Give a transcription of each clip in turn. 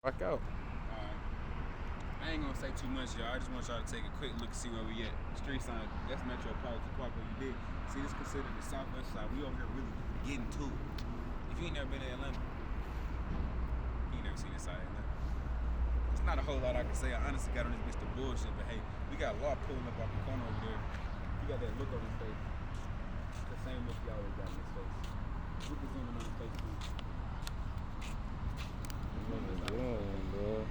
Rock out. I ain't gonna say too much, y'all. I just want y'all to take a quick look and see where we at. Street sign, that's Metropolitan Park where you did. See, this considered the southwest side. We over here really getting to it. If you ain't never been to Atlanta, you ain't never seen this side of Atlanta. There's not a whole lot I can say. I honestly got on this bitch to bullshit, but hey, we got Law pulling up off the corner over there. You got that look on his face. It's the same look you always got on his face. We can zoom in on his face too. What is doing, bro?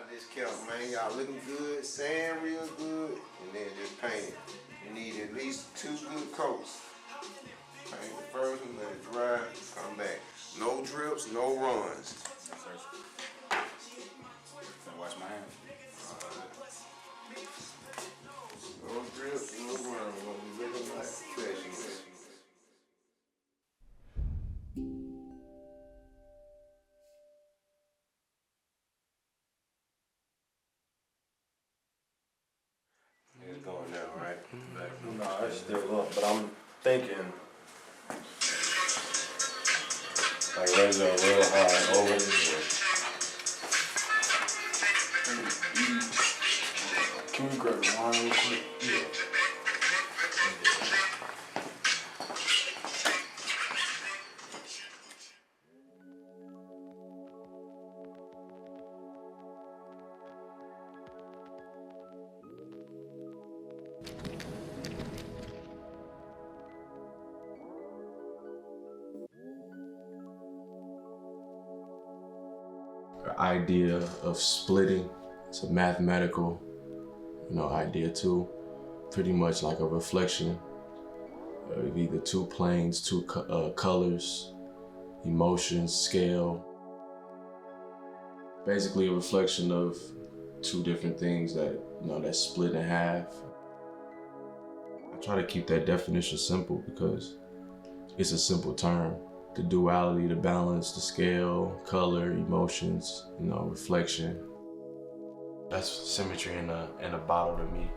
This count, man. Y'all looking good, sand real good, and then just paint it. You need at least 2 good coats. Paint the first one, let it dry, come back. No drips, no runs. Wash my hands. No drips, no runs. We're gonna be looking like professionals. It's going down, right? No, it's still up, but I'm thinking like raise it real high over this. Can we grab the wine real quick? Yeah. The idea of splitting, it's a mathematical, idea too. Pretty much like a reflection of either 2 planes, 2 colors, emotions, scale. Basically a reflection of 2 different things that, that's split in half. I try to keep that definition simple because it's a simple term. The duality, the balance, the scale, color, emotions, reflection. That's symmetry in a bottle to me.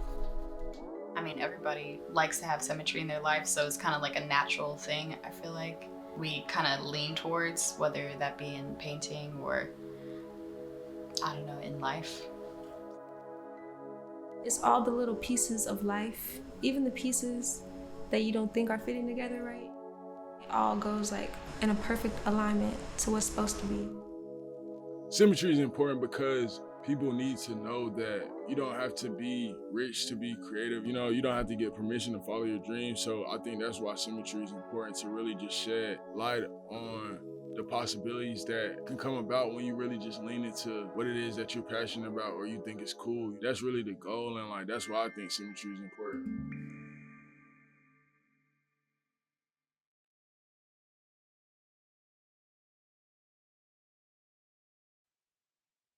I mean, everybody likes to have symmetry in their life, so it's kind of like a natural thing, I feel like. We kind of lean towards, whether that be in painting or, I don't know, in life. It's all the little pieces of life, even the pieces that you don't think are fitting together right. It all goes like in a perfect alignment to what's supposed to be. Symmetry is important because people need to know that you don't have to be rich to be creative. You don't have to get permission to follow your dreams. So I think that's why symmetry is important, to really just shed light on the possibilities that can come about when you really just lean into what it is that you're passionate about or you think is cool. That's really the goal, and that's why I think symmetry is important.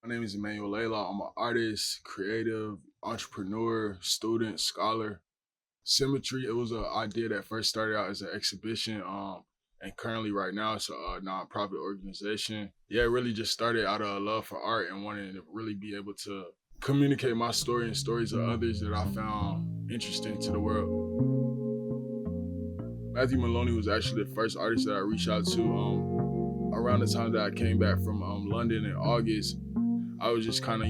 My name is Immanuel. I'm an artist, creative, entrepreneur, student, scholar. Symmetry, it was an idea that first started out as an exhibition, and currently right now it's a nonprofit organization. Yeah, it really just started out of a love for art and wanting to really be able to communicate my story and stories of others that I found interesting to the world. Matthew Maloney was actually the first artist that I reached out to around the time that I came back from London in August. I was just kind of,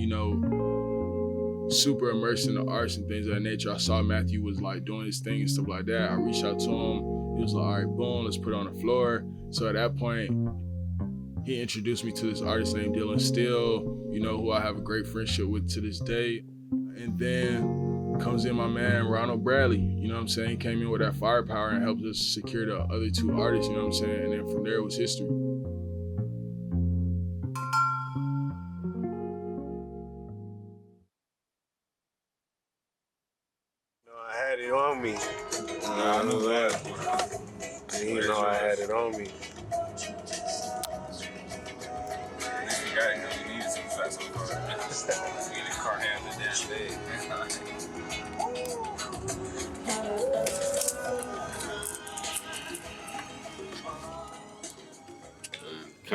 super immersed in the arts and things of that nature. I saw Matthew was doing his thing and stuff like that. I reached out to him. He was like, all right, boom, let's put it on the floor. So at that point, he introduced me to this artist named Dillan Steele, who I have a great friendship with to this day. And then comes in my man, Ronald Bradley, He came in with that firepower and helped us secure the other 2 artists, And then from there it was history. I had it on me. I know that. I had it on me. You got it because you needed some fast on the car. You need a car half the damn day.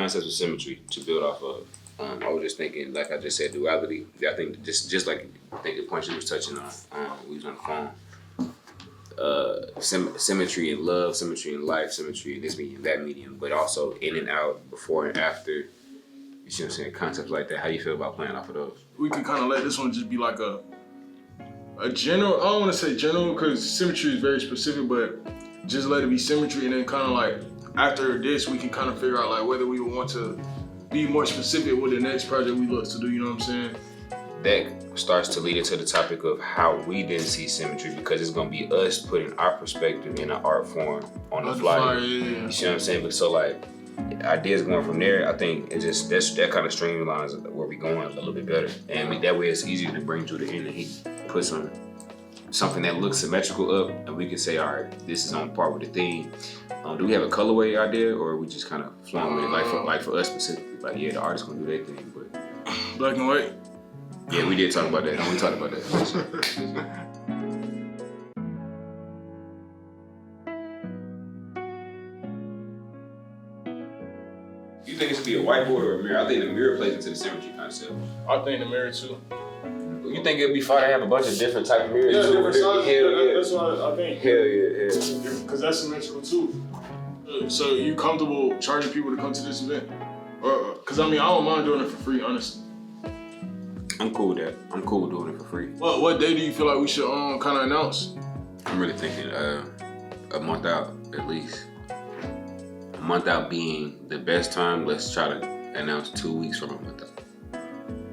concepts of symmetry to build off of. I was just thinking, like I just said, duality. I think just like I think the point you was touching on, we was on the phone. Symmetry in love, symmetry in life, symmetry in this medium, that medium, but also in and out, before and after. You see what I'm saying? Concepts like that. How you feel about playing off of those? We can kind of let this one just be like a general. I don't want to say general because symmetry is very specific, but just let it be symmetry, and then kind of like after this, we can kind of figure out like whether we would want to be more specific with the next project we look to do. You know what I'm saying? That starts to lead into the topic of how we didn't see symmetry, because it's gonna be us putting our perspective in an art form on the fly. Yeah. You see what I'm saying? But so like ideas going from there, I think it just that kind of streamlines where we going a little bit better, and that way it's easier to bring to the end, and he puts something that looks symmetrical up, and we can say, all right, this is on par with the theme. Do we have a colorway idea, or are we just kind of flowing with it, like for us specifically? Like, yeah, the artist gonna do their thing, but black and white. Yeah, we did talk about that. We talked about that. You think it should be a whiteboard or a mirror? I think the mirror plays into the symmetry concept. I think the mirror too. You think it'd be fun to have a bunch of different type of mirrors? Yeah, different sizes. Yeah. That's what I think. Hell yeah. Because that's symmetrical too. So you comfortable charging people to come to this event? Because I mean, I don't mind doing it for free, honestly. I'm cool with that. I'm cool with doing it for free. What day do you feel like we should kind of announce? I'm really thinking a month out at least. A month out being the best time. Let's try to announce 2 weeks from a month out.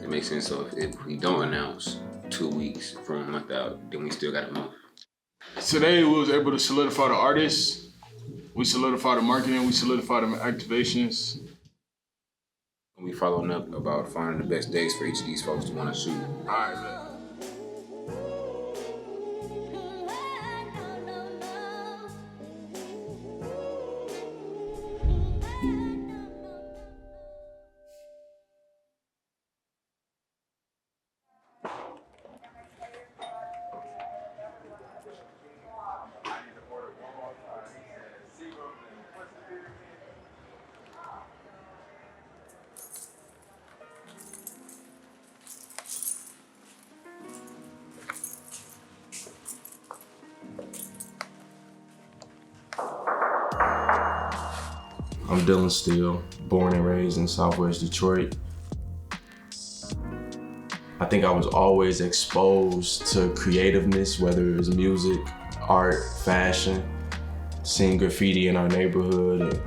It makes sense. So if we don't announce 2 weeks from a month out, then we still got a month. Today we was able to solidify the artists. We solidified the marketing. We solidified the activations. We following up about finding the best days for each of these folks to want to shoot. All right, man. I'm Dillan Steele, born and raised in Southwest Detroit. I think I was always exposed to creativeness, whether it was music, art, fashion, seeing graffiti in our neighborhood, and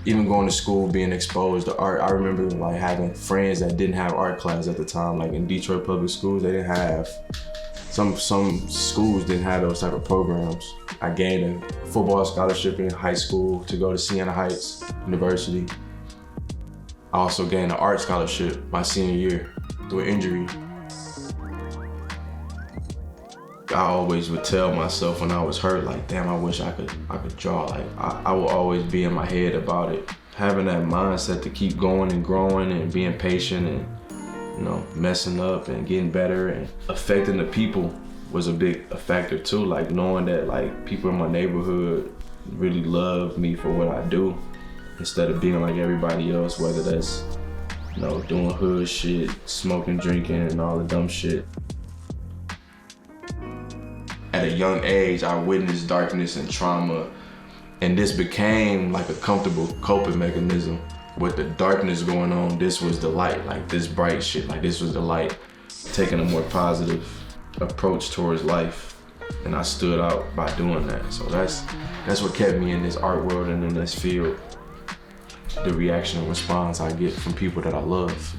even going to school, being exposed to art. I remember like having friends that didn't have art class at the time, like in Detroit public schools, they didn't have, some schools didn't have those type of programs. I gained a football scholarship in high school to go to Siena Heights University. I also gained an art scholarship my senior year through an injury. I always would tell myself when I was hurt, like, damn, I wish I could draw. Like, I will always be in my head about it. Having that mindset to keep going and growing and being patient and, you know, messing up and getting better and affecting the people was a big factor too. Like knowing that like people in my neighborhood really love me for what I do instead of being like everybody else, whether that's, you know, doing hood shit, smoking, drinking, and all the dumb shit. At a young age, I witnessed darkness and trauma, and this became like a comfortable coping mechanism. With the darkness going on, this was the light, like this bright shit, like this was the light, taking a more positive approach towards life, and I stood out by doing that. So that's what kept me in this art world and in this field. The reaction and response I get from people that I love.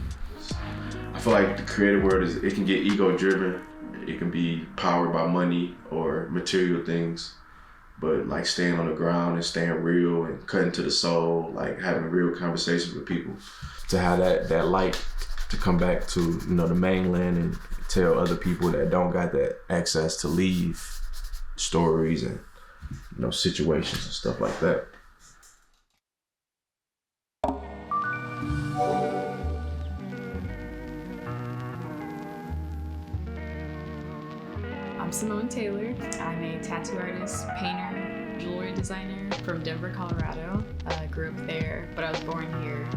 I feel like the creative world it can get ego-driven. It can be powered by money or material things, but like staying on the ground and staying real and cutting to the soul, like having real conversations with people, to have that light to come back to, you know, the mainland and tell other people that don't got that access to leave stories and, you know, situations and stuff like that. I'm Simone Taylor. I'm a tattoo artist, painter, jewelry designer from Denver, Colorado. I grew up there, but I was born here.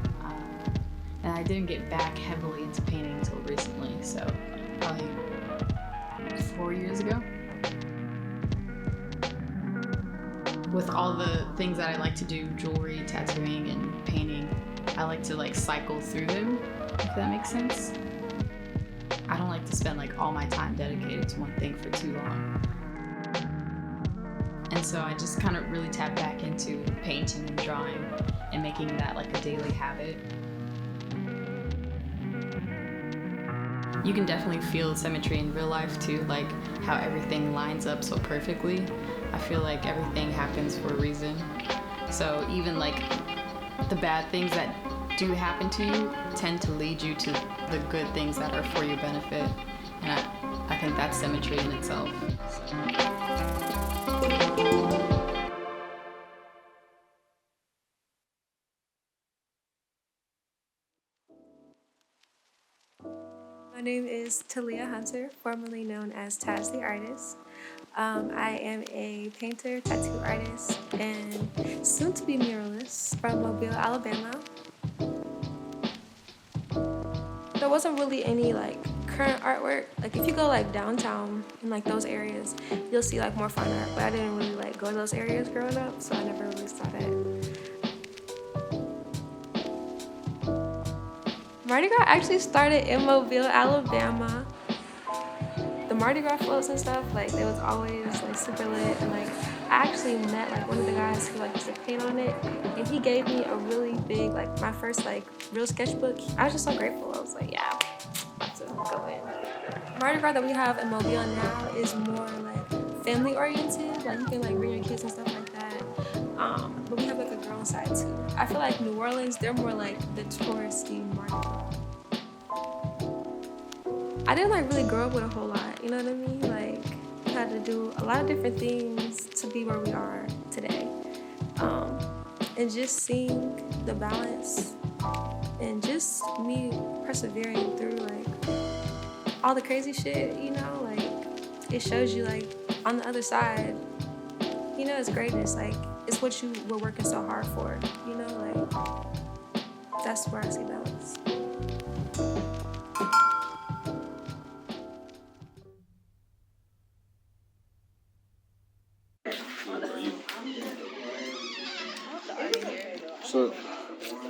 And I didn't get back heavily into painting until recently, so probably 4 years ago. With all the things that I like to do, jewelry, tattooing, and painting, I like to like cycle through them, if that makes sense. I don't like to spend like all my time dedicated to one thing for too long. And so I just kind of really tap back into painting and drawing and making that like a daily habit. You can definitely feel symmetry in real life too, like how everything lines up so perfectly. I feel like everything happens for a reason. So even like the bad things that do happen to you tend to lead you to the good things that are for your benefit. And I think that's symmetry in itself. My name is Talia Hunter, formerly known as Taz the Artist. I am a painter, tattoo artist, and soon-to-be muralist from Mobile, Alabama. There wasn't really any like current artwork. Like if you go like downtown in like those areas, you'll see like more fine art. But I didn't really like go to those areas growing up, so I never really saw that. Mardi Gras actually started in Mobile, Alabama. The Mardi Gras floats and stuff, like they was always like super lit, and like I actually met like one of the guys who like used to paint on it, and he gave me a really big like my first like real sketchbook. I was just so grateful. I was like, yeah, I'm about to go in. Mardi Gras that we have in Mobile now is more like family oriented. Like you can like bring your kids and stuff like that. But we have like a girl side too. I feel like New Orleans, they're more like the touristy Mardi Gras. I didn't like really grow up with a whole lot, you know what I mean? Like, we had to do a lot of different things to be where we are today. And just seeing the balance and just me persevering through like all the crazy shit, you know, like it shows you like on the other side, you know, it's greatness. Like it's what you were working so hard for, you know, like that's where I see balance. So,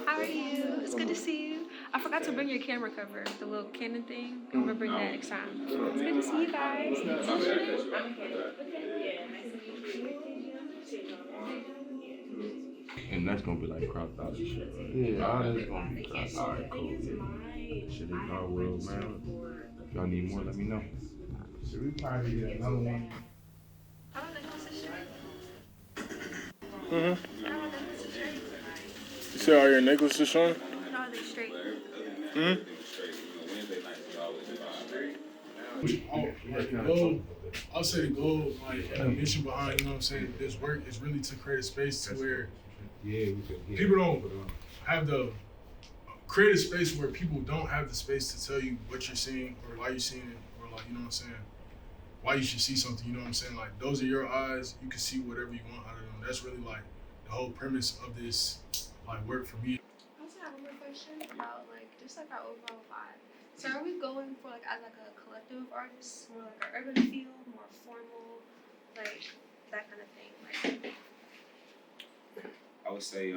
How are you? It's good to see you. I forgot to bring your camera cover, the little Canon thing. I'm gonna bring that next time. It's good to see you guys. And that's gonna be like cropped out and shit. Yeah, all this gonna be crossed. Alright, cool. Yeah. Shit is our world, man. If y'all need more, let me know. Should we probably get another one? you see all your necklaces, Sean? No, they straight. I'll say the goal, like, and the mission behind, you know what I'm saying, this work is really to create a space to where people don't have the create a space where people don't have the space to tell you what you're seeing or why you're seeing it, or like, you know what I'm saying, why you should see something, you know what I'm saying? Like, those are your eyes, you can see whatever you want out of them. That's really like the whole premise of this like work for me. I also have one more question about like just like our overall vibe. So are we going for like as like a collective of artists, more like an urban feel, more formal, like that kind of thing? Like I would say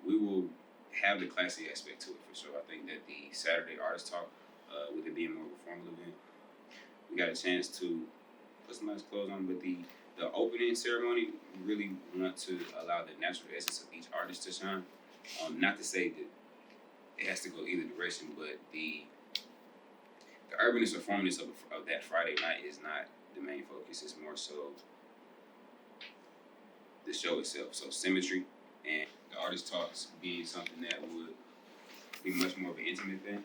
we will have the classy aspect to it for sure. I think that the Saturday Artist Talk, with it being more of a formal event, we got a chance to put some nice clothes on, but the opening ceremony, we really want to allow the natural essence of each artist to shine. Not to say that it has to go either direction, but the urbanness or formalness of that Friday night is not the main focus. It's more so the show itself. So Symmetry and the Artist Talks being something that would be much more of an intimate thing.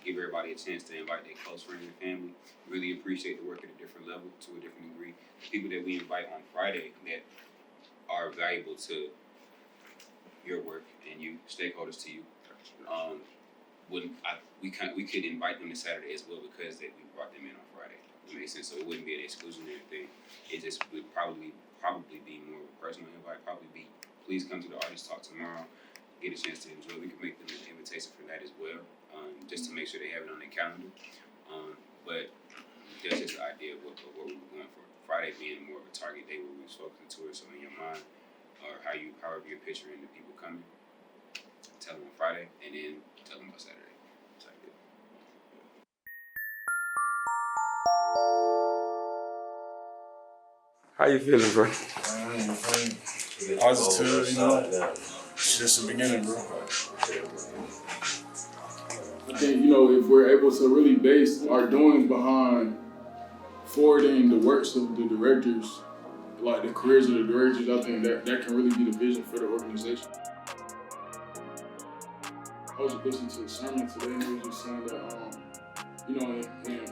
Give everybody a chance to invite their close friends and family. Really appreciate the work at a different level, to a different degree. The people that we invite on Friday that are valuable to your work and you, stakeholders to you, we could invite them to Saturday as well because we brought them in on Friday. We make sense. So it wouldn't be an exclusionary thing. It just would probably be more of a personal invite. Probably be, please come to the artist talk tomorrow. Get a chance to enjoy. We can make them an invitation for that as well, just to make sure they have it on their calendar. But that's just the idea of what we were going for. Friday being more of a target day where we was focusing towards. So in your mind, or however you're picturing the people coming, tell them on Friday, and then tell them about Saturday. How you feeling, bro? Positive, you know. It's just the beginning, bro. I think, you know, if we're able to really base our doings behind forwarding the works of the directors, like the careers of the directors, I think that can really be the vision for the organization. I was just listening to a sermon today, and they was just saying that, you know, and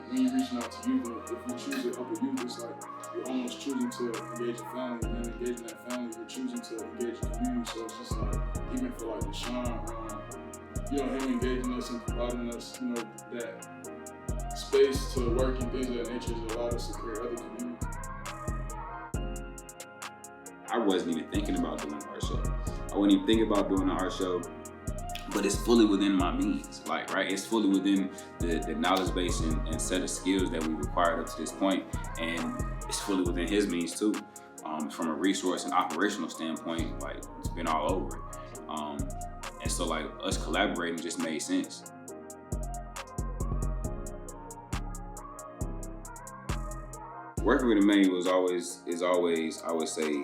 when you're reaching out to youth, if you choose to help a youth, it's like you're almost choosing to engage a family, and then engaging that family, you're choosing to engage a community. So it's just like, even for like Deshaun, you know, him engaging us and providing us, you know, that space to work and things of that nature has allowed us to create other communities. I wasn't even thinking about doing an art show. I wasn't even thinking about doing an art show, but it's fully within my means, like, right? It's fully within the knowledge base and set of skills that we required up to this point, and it's fully within his means too. From a resource and operational standpoint, like, it's been all over it. And so, like, us collaborating just made sense. Working with Immanuel is always, I would say,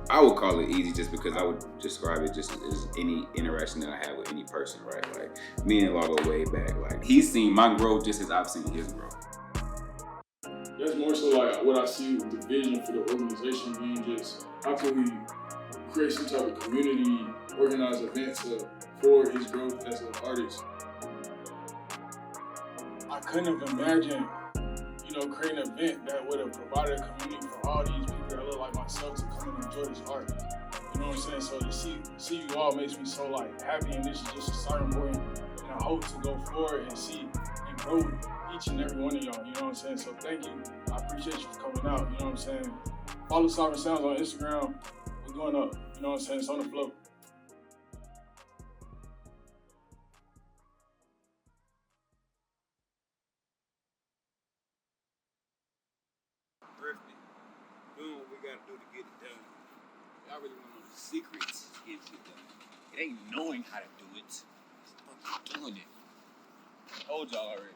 I would call it easy just because I would describe it just as any interaction that I have with any person, right? Like, me and Law go way back. Like, he's seen my growth just as I've seen his growth. That's more so like what I see with the vision for the organization being just, how can we create some type of community, organize events to forward his growth as an artist. I couldn't have imagined, you know, creating an event that would have provided a community for all these people that look like myself to come and enjoy this art. You know what I'm saying? So to see you all makes me so like happy, and this is just a starting point, and I hope to go forward and see and grow each and every one of y'all. You know what I'm saying? So thank you. I appreciate you for coming out. You know what I'm saying? Follow Sovereign Sounds on Instagram. We're going up. You know what I'm saying? It's on the float. Thrifty. Doing what we gotta do to get it done. Y'all really want to know the secrets to get it done. It ain't knowing how to do it, but doing it. I told y'all already.